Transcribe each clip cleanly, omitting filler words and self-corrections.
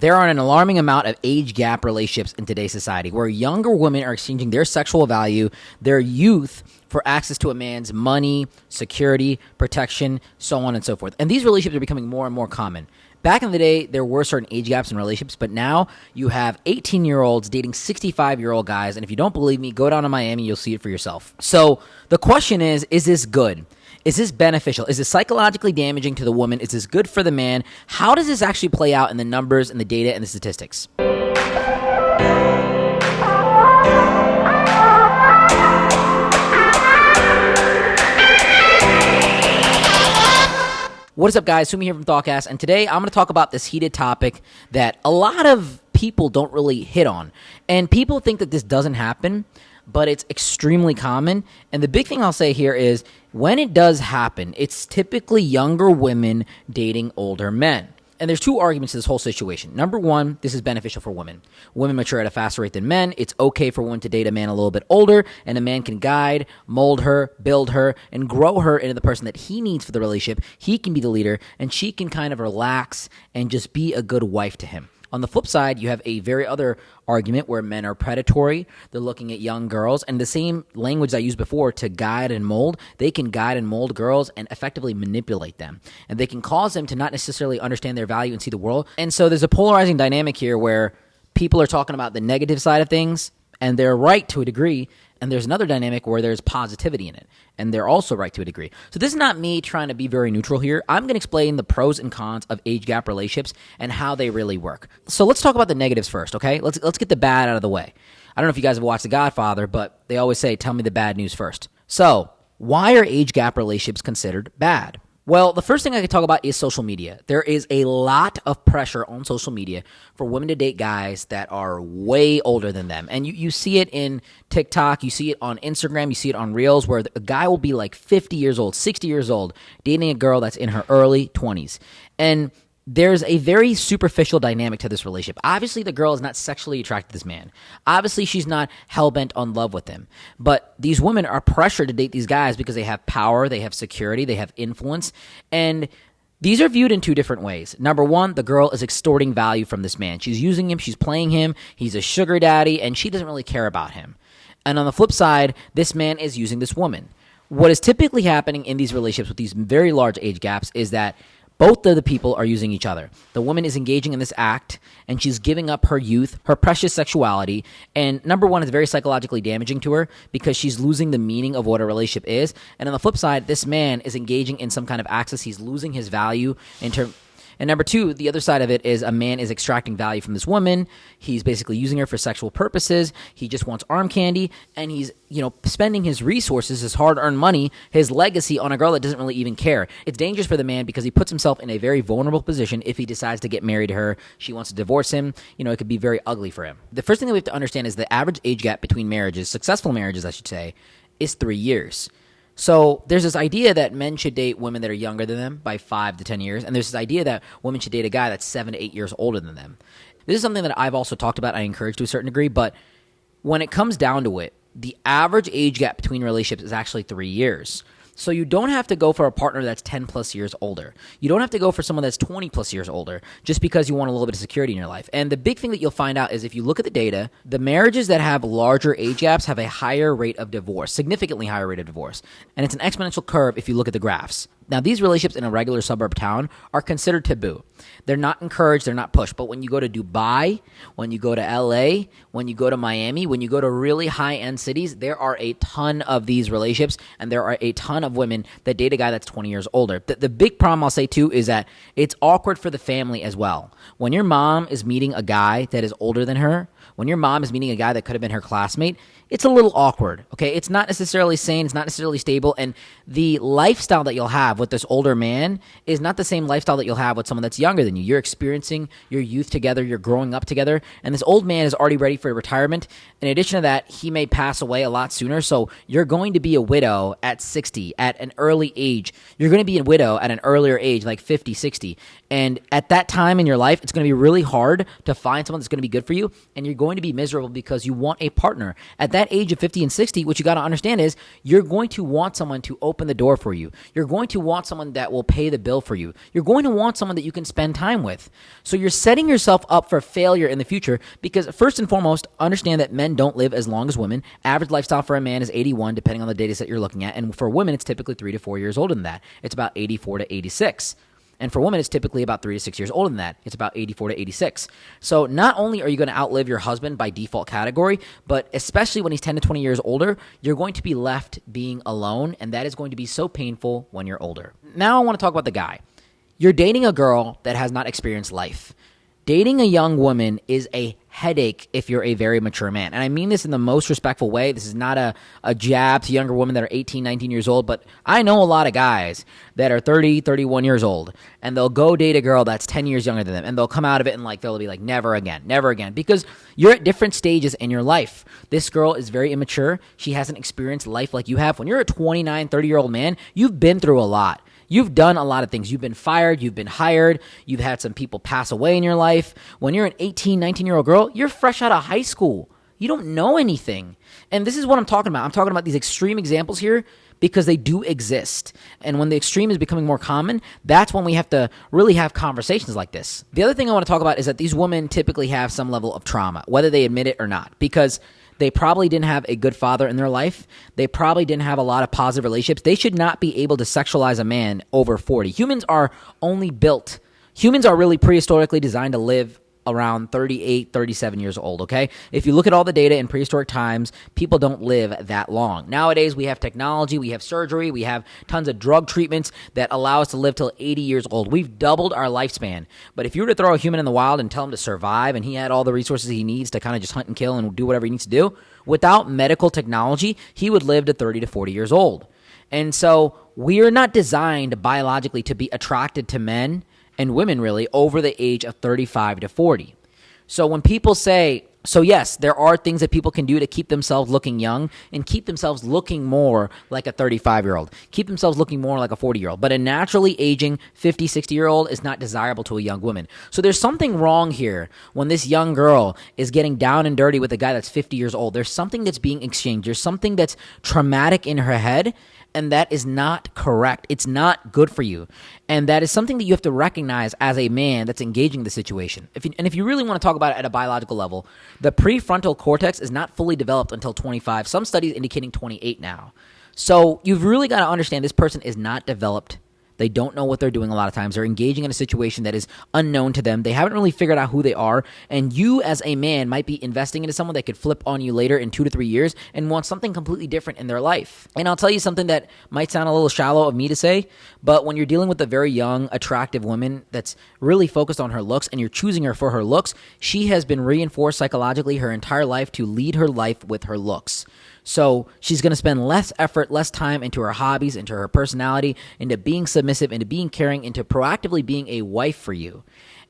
There are an alarming amount of age gap relationships in today's society where younger women are exchanging their sexual value, their youth, for access to a man's money, security, protection, so on and so forth. And these relationships are becoming more and more common. Back in the day, there were certain age gaps in relationships, but now you have 18-year-olds dating 65-year-old guys. And if you don't believe me, go down to Miami, you'll see it for yourself. So the question is this good? Is this beneficial? Is this psychologically damaging to the woman? Is this good for the man? How does this actually play out in the numbers and the data and the statistics? What is up, guys? Sumi here from ThoughtCast, and today I'm going to talk about this heated topic that a lot of people don't really hit on. And people think that this doesn't happen, but it's extremely common. And the big thing I'll say here is when it does happen, it's typically younger women dating older men. And there's two arguments to this whole situation. Number one, this is beneficial for women. Women mature at a faster rate than men. It's okay for women to date a man a little bit older, and a man can guide, mold her, build her, and grow her into the person that he needs for the relationship. He can be the leader, and she can kind of relax and just be a good wife to him. On the flip side, you have a very other argument where men are predatory. They're looking at young girls, and the same language I used before to guide and mold, they can guide and mold girls and effectively manipulate them. And they can cause them to not necessarily understand their value and see the world. And so there's a polarizing dynamic here where people are talking about the negative side of things, and they're right to a degree. And there's another dynamic where there's positivity in it, and they're also right to a degree. So this is not me trying to be very neutral here. I'm going to explain the pros and cons of age gap relationships and how they really work. So let's talk about the negatives first, okay? Let's get the bad out of the way. I don't know if you guys have watched The Godfather, but they always say, tell me the bad news first. So why are age gap relationships considered bad? Well, the first thing I could talk about is social media. There is a lot of pressure on social media for women to date guys that are way older than them. And you see it in TikTok, you see it on Instagram, you see it on Reels, where a guy will be like 50 years old, 60 years old, dating a girl that's in her early 20s. And there's a very superficial dynamic to this relationship. Obviously, the girl is not sexually attracted to this man. Obviously, she's not hell-bent on love with him. But these women are pressured to date these guys because they have power, they have security, they have influence. And these are viewed in two different ways. Number one, the girl is extorting value from this man. She's using him, she's playing him, he's a sugar daddy, and she doesn't really care about him. And on the flip side, this man is using this woman. What is typically happening in these relationships with these very large age gaps is that both of the people are using each other. The woman is engaging in this act, and she's giving up her youth, her precious sexuality. And number one, it's very psychologically damaging to her because she's losing the meaning of what a relationship is. And on the flip side, this man is engaging in some kind of access. He's losing his value in terms. And number two, the other side of it is a man is extracting value from this woman. He's basically using her for sexual purposes. He just wants arm candy, and he's, spending his resources, his hard-earned money, his legacy on a girl that doesn't really even care. It's dangerous for the man because he puts himself in a very vulnerable position if he decides to get married to her. She wants to divorce him. It could be very ugly for him. The first thing that we have to understand is the average age gap between marriages, successful marriages, I should say, is 3 years. So there's this idea that men should date women that are younger than them by 5 to 10 years, and there's this idea that women should date a guy that's 7 to 8 years older than them. This is something that I've also talked about, I encourage to a certain degree, but when it comes down to it, the average age gap between relationships is actually 3 years. So you don't have to go for a partner that's 10 plus years older. You don't have to go for someone that's 20 plus years older just because you want a little bit of security in your life. And the big thing that you'll find out is if you look at the data, the marriages that have larger age gaps have a higher rate of divorce, significantly higher rate of divorce. And it's an exponential curve if you look at the graphs. Now, these relationships in a regular suburb town are considered taboo. They're not encouraged, they're not pushed. But when you go to Dubai, when you go to LA, when you go to Miami, when you go to really high-end cities, there are a ton of these relationships, and there are a ton of women that date a guy that's 20 years older. The big problem I'll say, too, is that it's awkward for the family as well. When your mom is meeting a guy that is older than her, when your mom is meeting a guy that could have been her classmate, it's a little awkward, okay? It's not necessarily sane, it's not necessarily stable, and the lifestyle that you'll have with this older man is not the same lifestyle that you'll have with someone that's younger than you. You're experiencing your youth together, you're growing up together, and this old man is already ready for retirement. In addition to that, he may pass away a lot sooner, so you're going to be a widow at 60, at an early age. You're going to be a widow at an earlier age, like 50, 60, and at that time in your life, it's going to be really hard to find someone that's going to be good for you, and you're going to be miserable because you want a partner. At that age of 50 and 60, what you got to understand is you're going to want someone to open the door for you. You're going to want someone that will pay the bill for you. You're going to want someone that you can spend time with. So you're setting yourself up for failure in the future because, first and foremost, understand that men don't live as long as women. Average lifestyle for a man is 81, depending on the data set you're looking at. And for women, it's typically 3 to 4 years older than that. It's about 84 to 86. And for women, it's typically about 3 to 6 years older than that. It's about 84 to 86. So not only are you going to outlive your husband by default category, but especially when he's 10 to 20 years older, you're going to be left being alone, and that is going to be so painful when you're older. Now I want to talk about the guy. You're dating a girl that has not experienced life. Dating a young woman is a headache if you're a very mature man. And I mean this in the most respectful way. This is not a jab to younger women that are 18, 19 years old, but I know a lot of guys that are 30, 31 years old, and they'll go date a girl that's 10 years younger than them, and they'll come out of it and they'll be like, never again, because you're at different stages in your life. This girl is very immature. She hasn't experienced life like you have. When you're a 29, 30-year-old man, you've been through a lot. You've done a lot of things. You've been fired. You've been hired. You've had some people pass away in your life. When you're an 18, 19-year-old girl, you're fresh out of high school. You don't know anything. And this is what I'm talking about. I'm talking about these extreme examples here because they do exist. And when the extreme is becoming more common, that's when we have to really have conversations like this. The other thing I want to talk about is that these women typically have some level of trauma, whether they admit it or not, because they probably didn't have a good father in their life. They probably didn't have a lot of positive relationships. They should not be able to sexualize a man over 40. Humans are really prehistorically designed to live around 38, 37 years old, okay? If you look at all the data in prehistoric times, people don't live that long. Nowadays, we have technology, we have surgery, we have tons of drug treatments that allow us to live till 80 years old. We've doubled our lifespan. But if you were to throw a human in the wild and tell him to survive and he had all the resources he needs to kind of just hunt and kill and do whatever he needs to do, without medical technology, he would live to 30 to 40 years old. And so we are not designed biologically to be attracted to men and women really over the age of 35 to 40. So when people say, so yes, there are things that people can do to keep themselves looking young and keep themselves looking more like a 35-year-old, keep themselves looking more like a 40-year-old. But a naturally aging 50, 60-year-old is not desirable to a young woman. So there's something wrong here when this young girl is getting down and dirty with a guy that's 50 years old. There's something that's being exchanged. There's something that's traumatic in her head, and that is not correct. It's not good for you. And that is something that you have to recognize as a man that's engaging the situation. If you really want to talk about it at a biological level, the prefrontal cortex is not fully developed until 25. Some studies indicating 28 now. So you've really got to understand this person is not developed. They don't know what they're doing a lot of times. They're engaging in a situation that is unknown to them. They haven't really figured out who they are. And you as a man might be investing into someone that could flip on you later in 2 to 3 years and want something completely different in their life. And I'll tell you something that might sound a little shallow of me to say, but when you're dealing with a very young, attractive woman that's really focused on her looks and you're choosing her for her looks, she has been reinforced psychologically her entire life to lead her life with her looks. So she's going to spend less effort, less time into her hobbies, into her personality, into being submissive, into being caring, into proactively being a wife for you.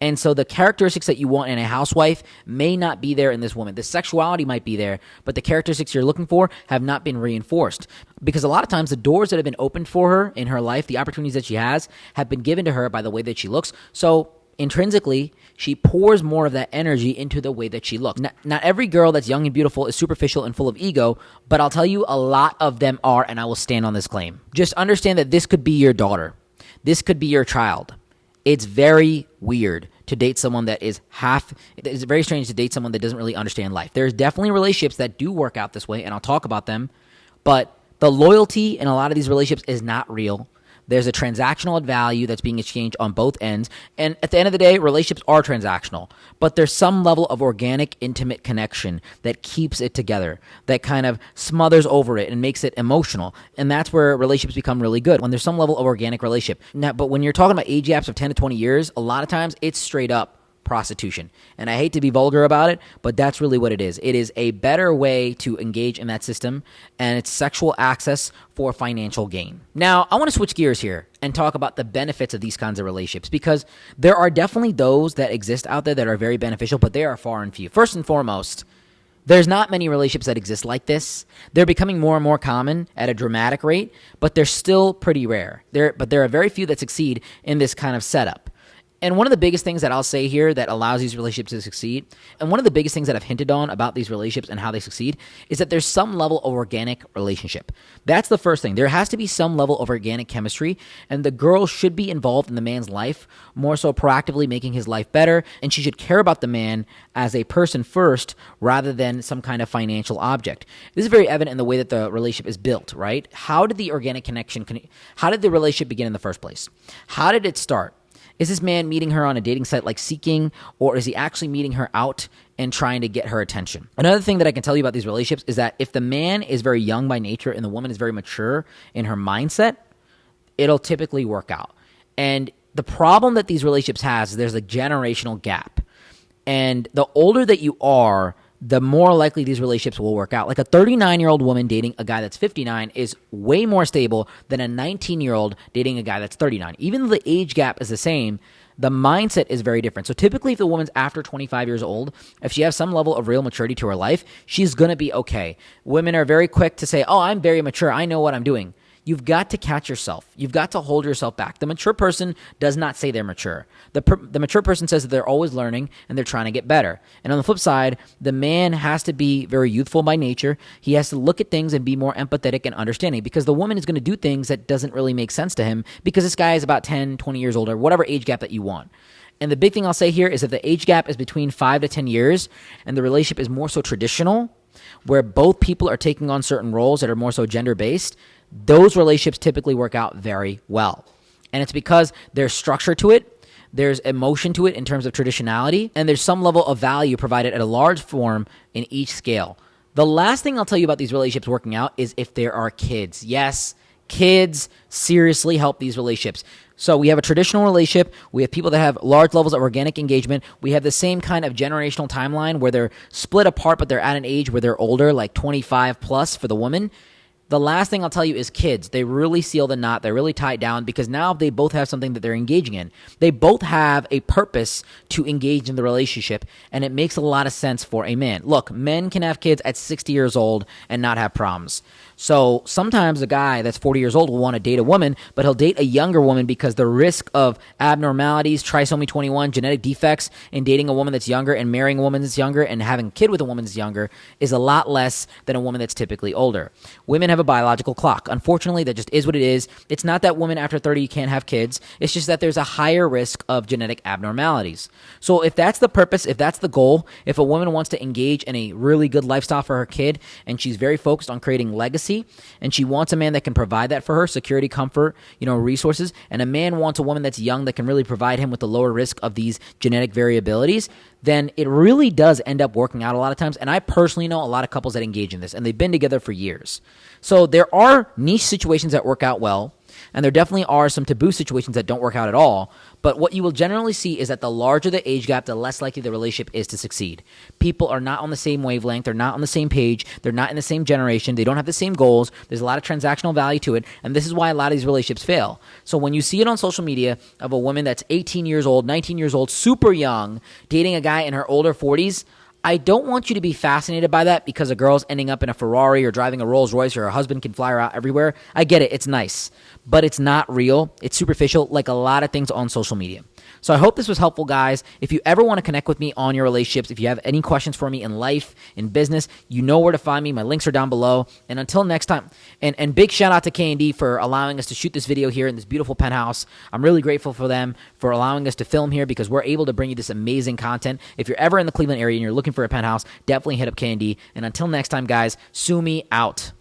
And so the characteristics that you want in a housewife may not be there in this woman. The sexuality might be there, but the characteristics you're looking for have not been reinforced. Because a lot of times the doors that have been opened for her in her life, the opportunities that she has, have been given to her by the way that she looks. So intrinsically, she pours more of that energy into the way that she looks. Not every girl that's young and beautiful is superficial and full of ego, but I'll tell you a lot of them are, and I will stand on this claim. Just understand that this could be your daughter. This could be your child. It's very weird to date someone that is it's very strange to date someone that doesn't really understand life. There's definitely relationships that do work out this way, and I'll talk about them, but the loyalty in a lot of these relationships is not real. There's a transactional value that's being exchanged on both ends. And at the end of the day, relationships are transactional. But there's some level of organic, intimate connection that keeps it together, that kind of smothers over it and makes it emotional. And that's where relationships become really good, when there's some level of organic relationship. Now, but when you're talking about age gaps of 10 to 20 years, a lot of times it's straight up prostitution. And I hate to be vulgar about it, but that's really what it is. It is a better way to engage in that system, and it's sexual access for financial gain. Now, I want to switch gears here and talk about the benefits of these kinds of relationships, because there are definitely those that exist out there that are very beneficial, but they are far and few. First and foremost, there's not many relationships that exist like this. They're becoming more and more common at a dramatic rate, but they're still pretty rare. But there are very few that succeed in this kind of setup. And one of the biggest things that I'll say here that allows these relationships to succeed, and one of the biggest things that I've hinted on about these relationships and how they succeed, is that there's some level of organic relationship. That's the first thing. There has to be some level of organic chemistry, and the girl should be involved in the man's life, more so proactively making his life better, and she should care about the man as a person first rather than some kind of financial object. This is very evident in the way that the relationship is built, right? How did the organic connection, how did the relationship begin in the first place? How did it start? Is this man meeting her on a dating site like Seeking, or is he actually meeting her out and trying to get her attention? Another thing that I can tell you about these relationships is that if the man is very young by nature and the woman is very mature in her mindset, it'll typically work out. And the problem that these relationships has is there's a generational gap. And the older that you are, the more likely these relationships will work out. Like a 39-year-old woman dating a guy that's 59 is way more stable than a 19-year-old dating a guy that's 39. Even though the age gap is the same, the mindset is very different. So typically if the woman's after 25 years old, if she has some level of real maturity to her life, she's going to be okay. Women are very quick to say, oh, I'm very mature. I know what I'm doing. You've got to catch yourself. You've got to hold yourself back. The mature person does not say they're mature. The mature person says that they're always learning and they're trying to get better. And on the flip side, the man has to be very youthful by nature. He has to look at things and be more empathetic and understanding, because the woman is going to do things that doesn't really make sense to him because this guy is about 10, 20 years older, whatever age gap that you want. And the big thing I'll say here is that the age gap is between 5 to 10 years and the relationship is more so traditional, where both people are taking on certain roles that are more so gender-based, those relationships typically work out very well. And it's because there's structure to it, there's emotion to it in terms of traditionality, and there's some level of value provided at a large form in each scale. The last thing I'll tell you about these relationships working out is if there are kids. Yes, kids seriously help these relationships. So we have a traditional relationship. We have people that have large levels of organic engagement. We have the same kind of generational timeline where they're split apart, but they're at an age where they're older, like 25 plus for the woman. The last thing I'll tell you is kids. They really seal the knot. They really tie it down because now they both have something that they're engaging in. They both have a purpose to engage in the relationship, and it makes a lot of sense for a man. Look, men can have kids at 60 years old and not have problems. So sometimes a guy that's 40 years old will want to date a woman, but he'll date a younger woman because the risk of abnormalities, trisomy 21, genetic defects in dating a woman that's younger and marrying a woman that's younger and having a kid with a woman that's younger is a lot less than a woman that's typically older. Women have a biological clock. Unfortunately, that just is what it is. It's not that women after 30 can't have kids. It's just that there's a higher risk of genetic abnormalities. So if that's the purpose, if that's the goal, if a woman wants to engage in a really good lifestyle for her kid and she's very focused on creating legacy, and she wants a man that can provide that for her, security, comfort, resources, and a man wants a woman that's young that can really provide him with the lower risk of these genetic variabilities, then it really does end up working out a lot of times. And I personally know a lot of couples that engage in this, and they've been together for years. So there are niche situations that work out well, and there definitely are some taboo situations that don't work out at all. But what you will generally see is that the larger the age gap, the less likely the relationship is to succeed. People are not on the same wavelength. They're not on the same page. They're not in the same generation. They don't have the same goals. There's a lot of transactional value to it. And this is why a lot of these relationships fail. So when you see it on social media of a woman that's 18 years old, 19 years old, super young, dating a guy in her older 40s, I don't want you to be fascinated by that because a girl's ending up in a Ferrari or driving a Rolls Royce or her husband can fly her out everywhere. I get it. It's nice, but it's not real. It's superficial, like a lot of things on social media. So I hope this was helpful, guys. If you ever want to connect with me on your relationships, if you have any questions for me in life, in business, you know where to find me. My links are down below. And until next time, and big shout out to K&D for allowing us to shoot this video here in this beautiful penthouse. I'm really grateful for them for allowing us to film here because we're able to bring you this amazing content. If you're ever in the Cleveland area and you're looking for a penthouse, definitely hit up K&D. And until next time, guys, sue me out.